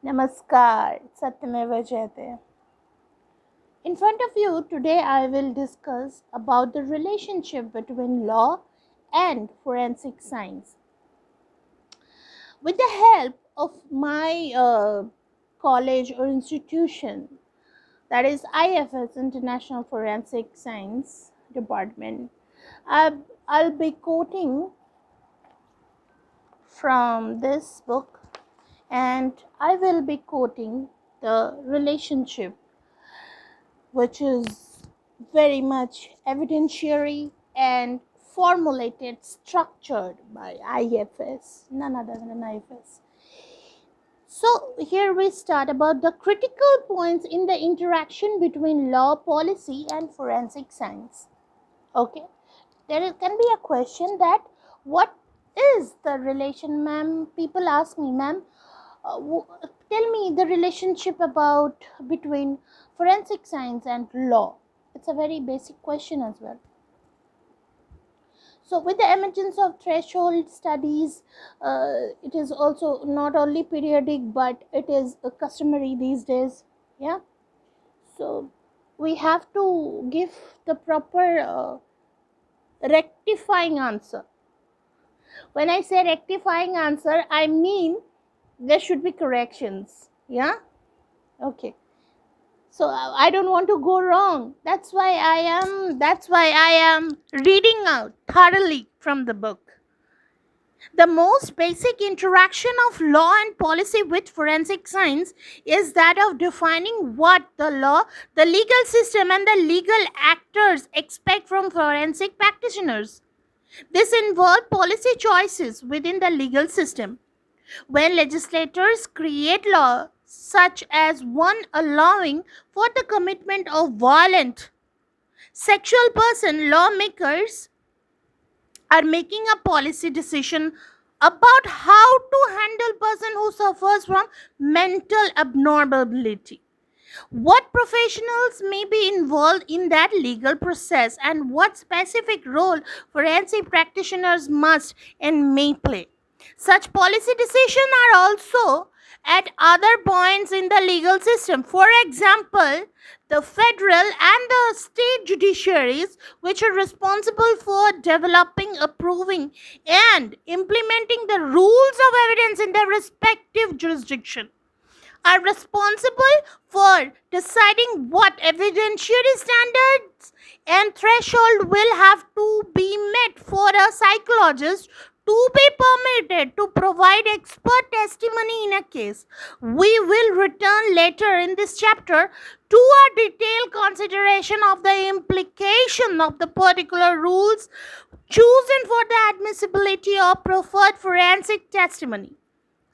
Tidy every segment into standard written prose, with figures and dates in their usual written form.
Namaskar, Satyameva Jayate. In front of you today I will discuss about the relationship between law and forensic science. With the help of my college or institution, that is IFS, International Forensic Science Department, I'll be quoting from this book, and I will be quoting the relationship which is very much evidentiary and formulated, structured by IFS, none other than IFS. So here we start about the critical points in the interaction between law, policy and forensic science. Okay, there can be a question that what is the relation, ma'am? People ask me, ma'am, tell me the relationship about between forensic science and law. It's a very basic question as well. So with the emergence of threshold studies, it is also not only periodic but it is customary these days. Yeah, so we have to give the proper rectifying answer. When I say rectifying answer, I mean there should be corrections. Yeah, okay. So I don't want to go wrong. That's why I am reading out thoroughly from the book. The most basic interaction of law and policy with forensic science is that of defining what the law, the legal system and the legal actors expect from forensic practitioners. This involves policy choices within the legal system. When legislators create law such as one allowing for the commitment of violent sexual person, lawmakers are making a policy decision about how to handle person who suffers from mental abnormality, what professionals may be involved in that legal process, and what specific role forensic practitioners must and may play. Such policy decisions are also at other points in the legal system. For example, the federal and the state judiciaries, which are responsible for developing, approving, and implementing the rules of evidence in their respective jurisdiction, are responsible for deciding what evidentiary standards and threshold will have to be met for a psychologist to be permitted to provide expert testimony in a case. We will return later in this chapter to a detailed consideration of the implication of the particular rules chosen for the admissibility of proffered forensic testimony.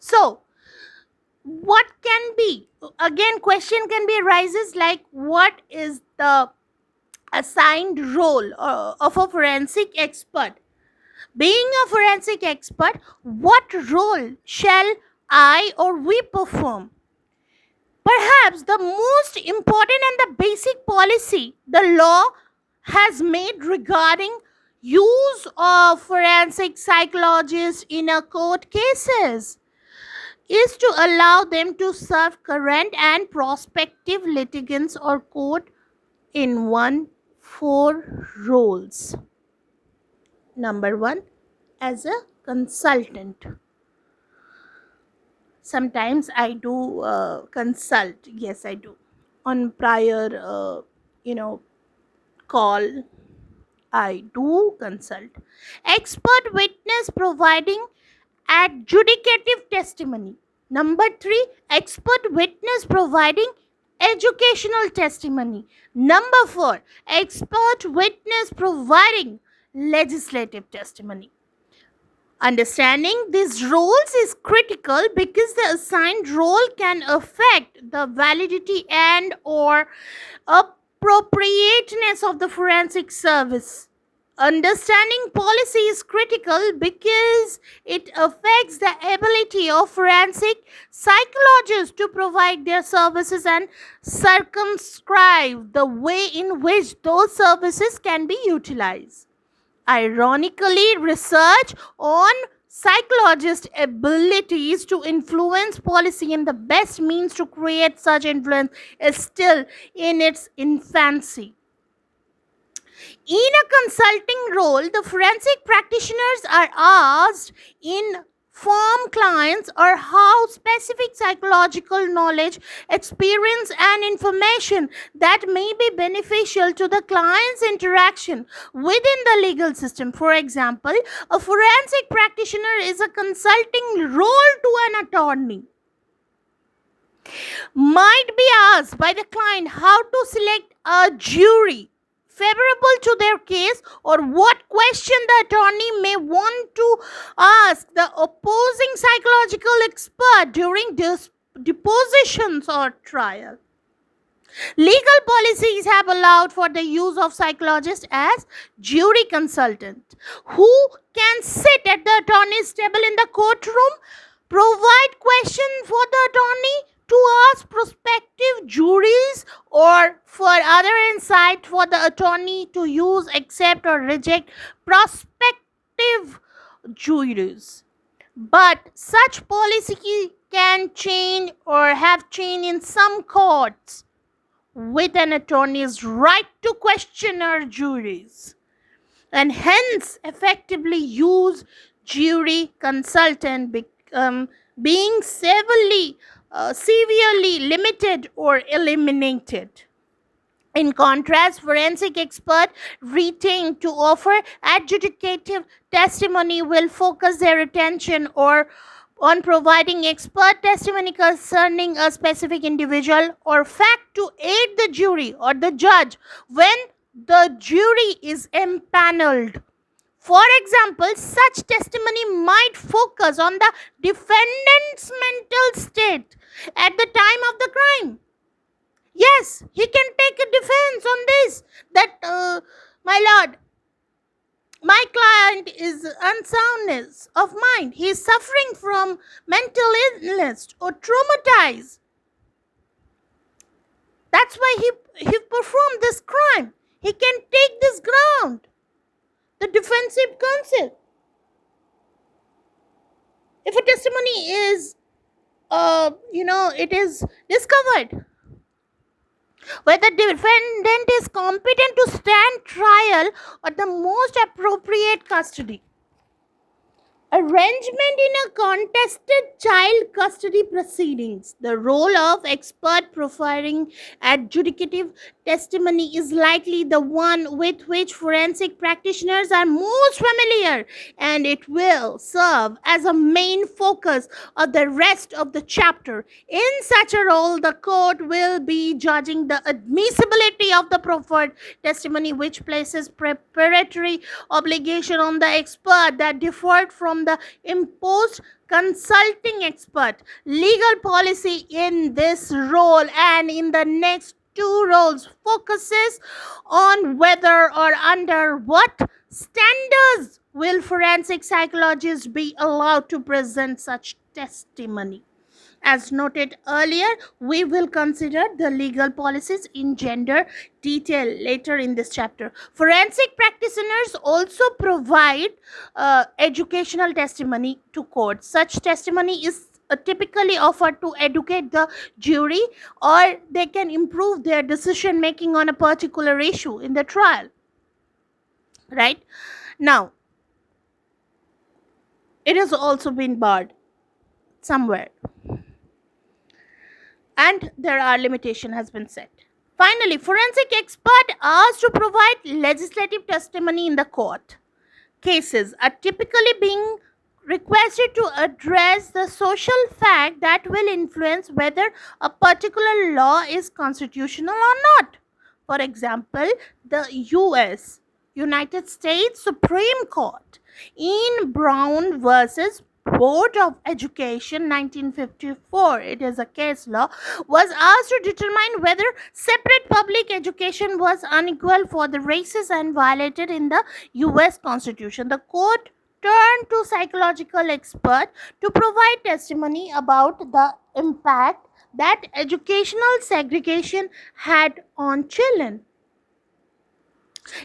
So, what can be, again question can be arises like what is the assigned role of a forensic expert? Being a forensic expert, what role shall I or we perform? Perhaps the most important and the basic policy the law has made regarding use of forensic psychologists in a court cases is to allow them to serve current and prospective litigants or court in four roles. Number one, as a consultant. Sometimes I do consult. Yes, I do. On prior, call, I do consult. Expert witness providing adjudicative testimony. Number 3, expert witness providing educational testimony. Number 4, expert witness providing legislative testimony. Understanding these roles is critical because the assigned role can affect the validity and or appropriateness of the forensic service. Understanding policy is critical because it affects the ability of forensic psychologists to provide their services and circumscribe the way in which those services can be utilized. Ironically, research on psychologists' abilities to influence policy and the best means to create such influence is still in its infancy. In a consulting role, the forensic practitioners are asked in inform clients or how specific psychological knowledge, experience, and information that may be beneficial to the client's interaction within the legal system. For example, a forensic practitioner is a consulting role to an attorney. Might be asked by the client how to select a jury favorable to their case, or what question the attorney may want to ask the opposing psychological expert during depositions or trial. Legal policies have allowed for the use of psychologists as jury consultant, who can sit at the attorney's table in the courtroom, provide questions for the attorney to ask prospective juries, or for other insight for the attorney to use, accept, or reject prospective juries. But such policy can change or have changed in some courts, with an attorney's right to question our juries, and hence effectively use jury consultant being severely limited or eliminated. In contrast, forensic expert retained to offer adjudicative testimony will focus their attention or on providing expert testimony concerning a specific individual or fact to aid the jury or the judge when the jury is empaneled. For example, such testimony might focus on the defendant's mental state at the time of the crime. Yes, he can take a defense on this, that, my lord, my client is unsoundness of mind. He is suffering from mental illness or traumatized. That's why he performed this crime. He can take this ground. The defensive counsel. If a testimony is, it is discovered whether the defendant is competent to stand trial or the most appropriate custody. Arrangement in a contested child custody proceedings. The role of expert providing adjudicative testimony is likely the one with which forensic practitioners are most familiar, and it will serve as a main focus of the rest of the chapter. In such a role, the court will be judging the admissibility of the proffered testimony, which places preparatory obligation on the expert that differed from the imposed consulting expert. Legal policy in this role and in the next two roles focuses on whether or under what standards will forensic psychologists be allowed to present such testimony. As noted earlier, we will consider the legal policies in gender detail later in this chapter. Forensic practitioners also provide educational testimony to court. Such testimony is typically offered to educate the jury, or they can improve their decision making on a particular issue in the trial. Right? Now, it has also been barred somewhere, and there are limitation has been set. Finally, forensic expert asked to provide legislative testimony in the court cases are typically being requested to address the social fact that will influence whether a particular law is constitutional or not. For example, the United States Supreme Court in Brown versus Board of Education 1954, it is a case law, was asked to determine whether separate public education was unequal for the races and violated in the US Constitution. The court turned to psychological expert to provide testimony about the impact that educational segregation had on children.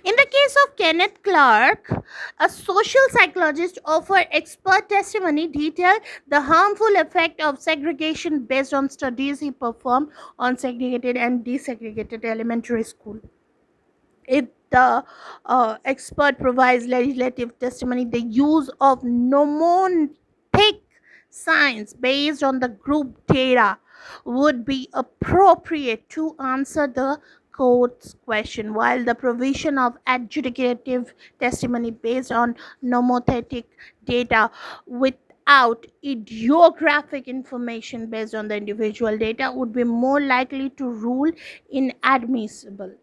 In the case of Kenneth Clark, a social psychologist offered expert testimony detailed the harmful effect of segregation based on studies he performed on segregated and desegregated elementary school. If the expert provides legislative testimony, the use of mnemonic signs based on the group data would be appropriate to answer the court's question, while the provision of adjudicative testimony based on mnemonic data without idiographic information based on the individual data would be more likely to rule inadmissible.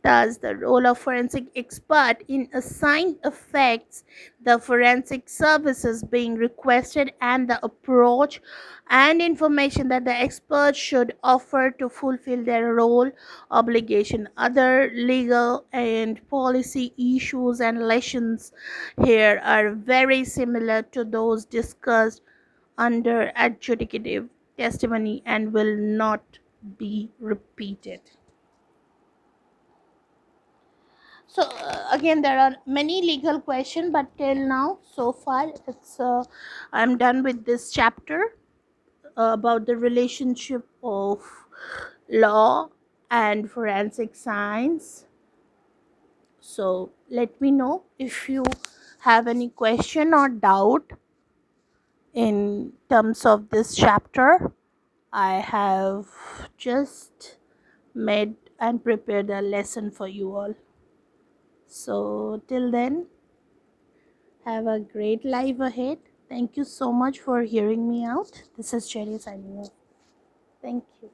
Thus, the role of forensic expert in assigning affects the forensic services being requested and the approach and information that the expert should offer to fulfill their role obligation. Other legal and policy issues and lessons here are very similar to those discussed under adjudicative testimony and will not be repeated. So again, there are many legal questions, but till now, so far, it's I'm done with this chapter about the relationship of law and forensic science. So let me know if you have any question or doubt in terms of this chapter. I have just made and prepared a lesson for you all. So till then, have a great life ahead. Thank you so much for hearing me out. This is Cherry signing off. Thank you.